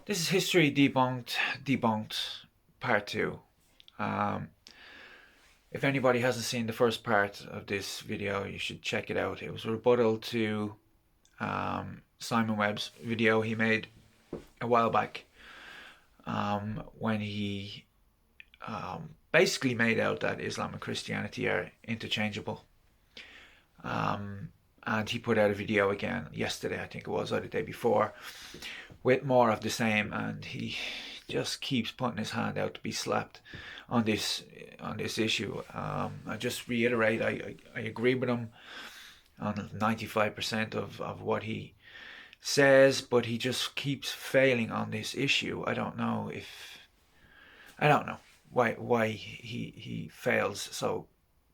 This is History Debunked, Part 2. Um, if anybody hasn't seen the first part of this video, you should check it out. It was a rebuttal to Simon Webb's video he made a while back when he basically made out that Islam and Christianity are interchangeable. And he put out a video again yesterday, I think it was, or the day before, with more of the same, and he just keeps putting his hand out to be slapped on this issue. I just reiterate, I agree with him on 95% of what he says, but he just keeps failing on this issue. I don't know why he fails so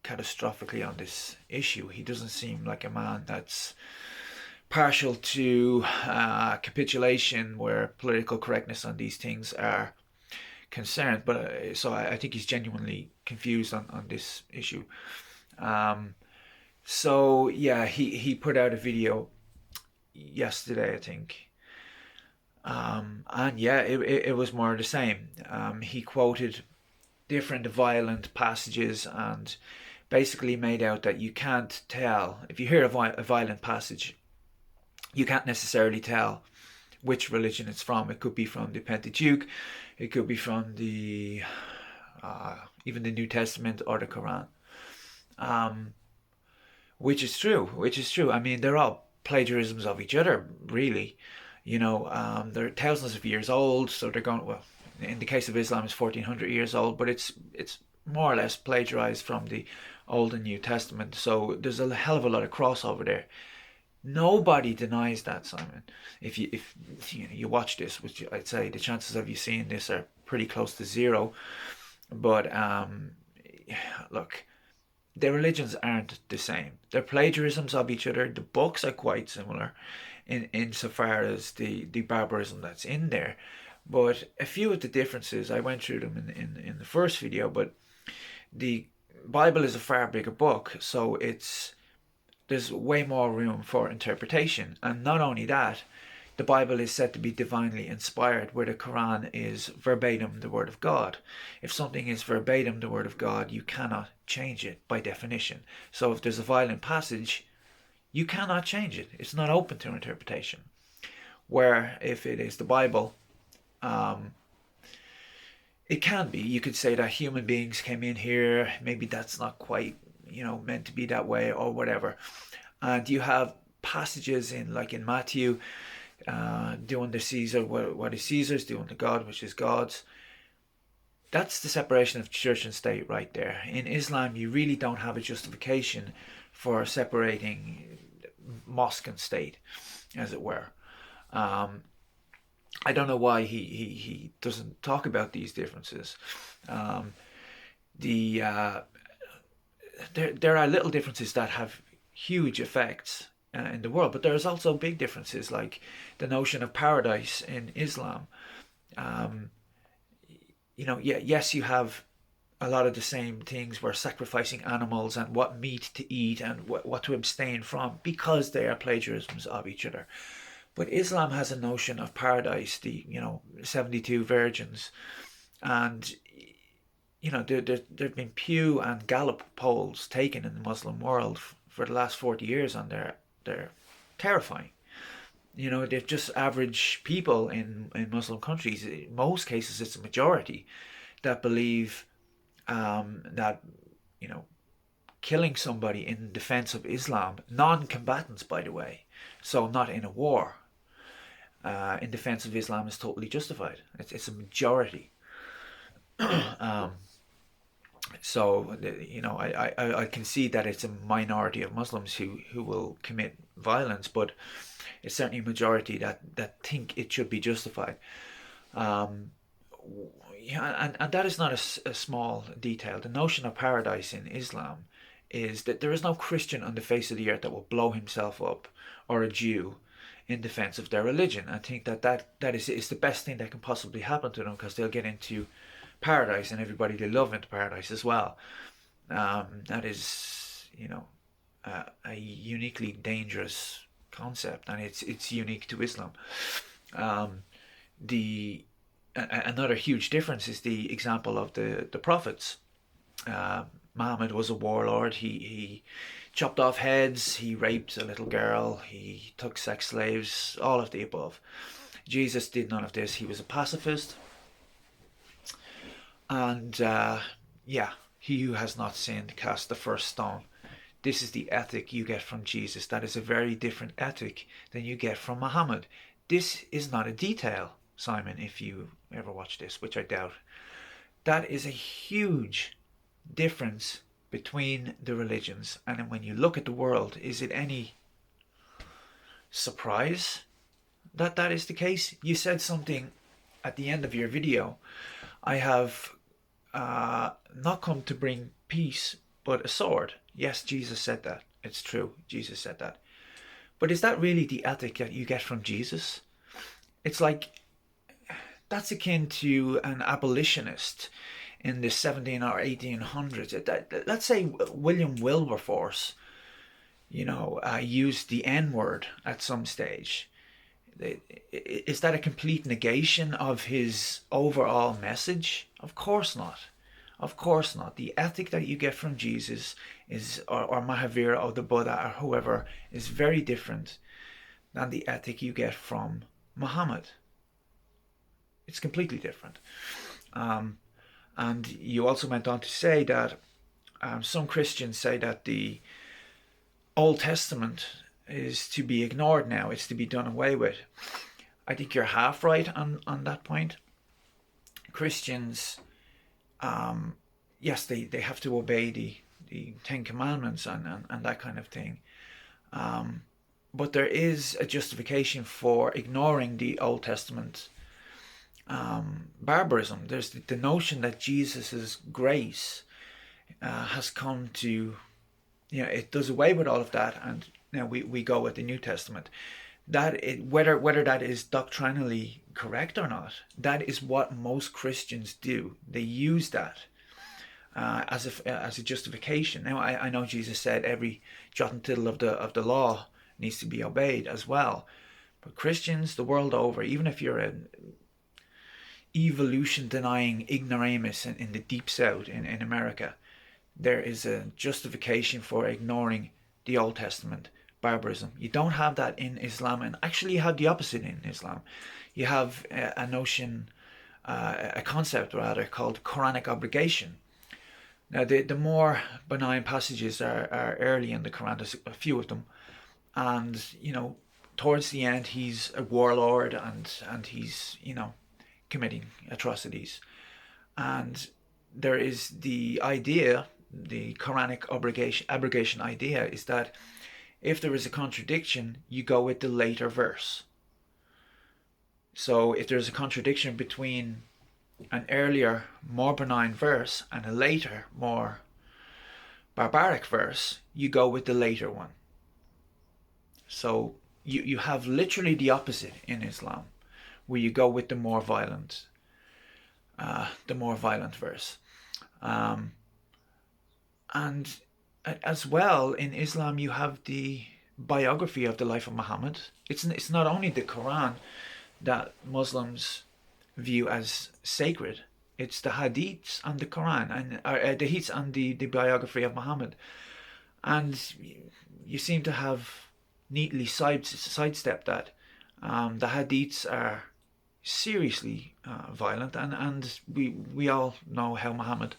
catastrophically on this issue. He doesn't seem like a man that's partial to capitulation where political correctness on these things are concerned. But so I think he's genuinely confused on this issue. So yeah, he put out a video yesterday, I think. And yeah, it was more of the same. He quoted different violent passages and basically made out that you can't tell, if you hear a violent passage, you can't necessarily tell which religion it's from. It could be from the Pentateuch, it could be from the even the New Testament or the Quran, which is true. Which is true. I mean, they're all plagiarisms of each other, really. They're thousands of years old, so they're going well. In the case of Islam, it's 1400 years old, but it's more or less plagiarized from the Old and New Testament. So there's a hell of a lot of crossover there. Nobody denies that, Simon. If you watch this, which I'd say the chances of you seeing this are pretty close to zero. But look, their religions aren't the same. They're plagiarisms of each other. The books are quite similar, insofar as the barbarism that's in there. But a few of the differences, I went through them in the first video. But the Bible is a far bigger book, so there's way more room for interpretation. And not only that, the Bible is said to be divinely inspired, where the Quran is verbatim the Word of God. If something is verbatim the Word of God, you cannot change it by definition. So if there's a violent passage, you cannot change it. It's not open to interpretation. Where if it is the Bible, it can be. You could say that human beings came in here. Maybe that's not quite, meant to be that way or whatever. And you have passages like in Matthew, doing to Caesar what is Caesar's, doing to God which is God's. That's the separation of church and state right there. In Islam, you really don't have a justification for separating mosque and state, as it were. I don't know why he doesn't talk about these differences. The there are little differences that have huge effects in the world, but there's also big differences, like the notion of paradise in Islam. Um, yes, you have a lot of the same things where sacrificing animals and what meat to eat and what to abstain from, because they are plagiarisms of each other. But Islam has a notion of paradise, the 72 virgins, and there've been Pew and Gallup polls taken in the Muslim world for the last 40 years, and they're terrifying. They're just average people in Muslim countries. In most cases, it's a majority that believe that killing somebody in defense of Islam, non-combatants, by the way, so not in a war, in defense of Islam is totally justified. It's a majority. um, so I can see that it's a minority of Muslims who will commit violence, but it's certainly a majority that think it should be justified. Um, yeah, and that is not a small detail. The notion of paradise in Islam is that there is no Christian on the face of the earth that will blow himself up, or a Jew, in defense of their religion. I think that is the best thing that can possibly happen to them, because they'll get into paradise and everybody they love into paradise as well. That is, a uniquely dangerous concept, and it's unique to Islam. Um, Another huge difference is the example of the prophets. Muhammad was a warlord. He chopped off heads. He raped a little girl. He took sex slaves. All of the above. Jesus did none of this. He was a pacifist. And yeah, he who has not sinned cast the first stone. This is the ethic you get from Jesus. That is a very different ethic than you get from Muhammad. This is not a detail, Simon, if you ever watch this, which I doubt. That is a huge difference between the religions. And when you look at the world, is it any surprise that that is the case? You said something at the end of your video. I have not come to bring peace, but a sword. Yes, Jesus said that. It's true. Jesus said that. But is that really the ethic that you get from Jesus? It's like, that's akin to an abolitionist in the 17 or 1800s. Let's say William Wilberforce, used the N-word at some stage. Is that a complete negation of his overall message? Of course not. Of course not. The ethic that you get from Jesus or Mahavira or the Buddha or whoever, is very different than the ethic you get from Muhammad. It's completely different. And you also went on to say that some Christians say that the Old Testament is to be ignored now. It's to be done away with. I think you're half right on that point. Christians, yes, they have to obey the Ten Commandments and that kind of thing. But there is a justification for ignoring the Old Testament barbarism. There's the notion that Jesus's grace has come to, it does away with all of that, and now we go with the New Testament. Whether that is doctrinally correct or not, that is what most Christians do. They use that as a justification. Now I know Jesus said every jot and tittle of the law needs to be obeyed as well, but Christians the world over, even if you're an evolution denying ignoramus in the deep south in America, there is a justification for ignoring the Old Testament barbarism. You don't have that in Islam, and actually you have the opposite in Islam. You have a notion, a concept rather, called Quranic Obligation. Now the more benign passages are early in the Quran. There's a few of them, and towards the end he's a warlord and he's committing atrocities. And there is the idea, the Quranic abrogation idea, is that if there is a contradiction, you go with the later verse. So if there's a contradiction between an earlier, more benign verse and a later, more barbaric verse, you go with the later one. So you have literally the opposite in Islam, where you go with the more violent verse. And as well, in Islam you have the biography of the life of Muhammad. It's not only the Quran that Muslims view as sacred, it's the hadiths and the Quran, and the hadiths and the biography of Muhammad. And you seem to have neatly sidestepped that. The hadiths are seriously violent, and we all know how Muhammad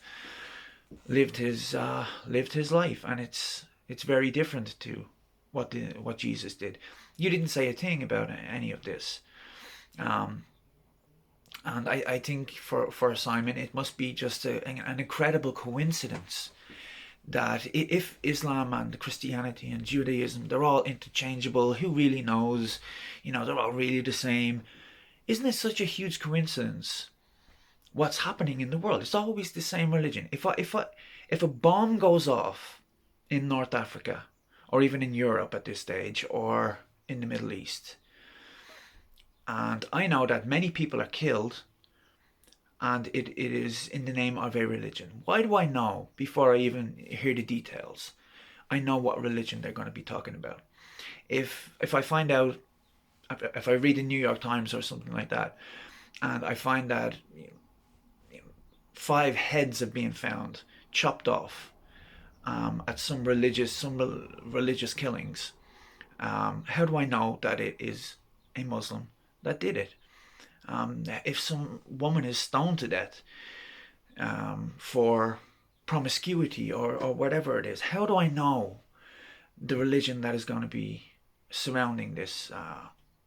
lived his life, and it's very different to what Jesus did. You didn't say a thing about any of this, and I think for Simon it must be just an incredible coincidence that if Islam and Christianity and Judaism, they're all interchangeable, who really knows, they're all really the same. Isn't it such a huge coincidence what's happening in the world? It's always the same religion. If a bomb goes off in North Africa, or even in Europe at this stage, or in the Middle East, and I know that many people are killed, and it is in the name of a religion. Why do I know before I even hear the details? I know what religion they're going to be talking about. If I find out, if I read the New York Times or something like that, And I find that 5 heads have been found chopped off at some religious killings. How do I know that it is a Muslim that did it? If some woman is stoned to death for promiscuity or whatever it is, how do I know the religion that is going to be surrounding this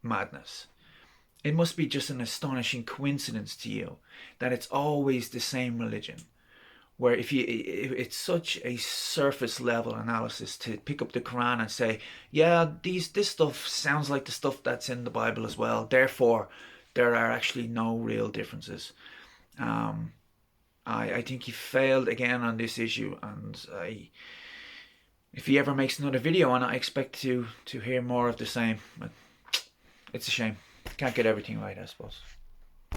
madness? It must be just an astonishing coincidence to you that it's always the same religion. Where if it's such a surface level analysis to pick up the Quran and say, yeah, this stuff sounds like the stuff that's in the Bible as well. Therefore, there are actually no real differences. I think he failed again on this issue, and if he ever makes another video on it, I expect to hear more of the same. But it's a shame. Can't get everything right, I suppose.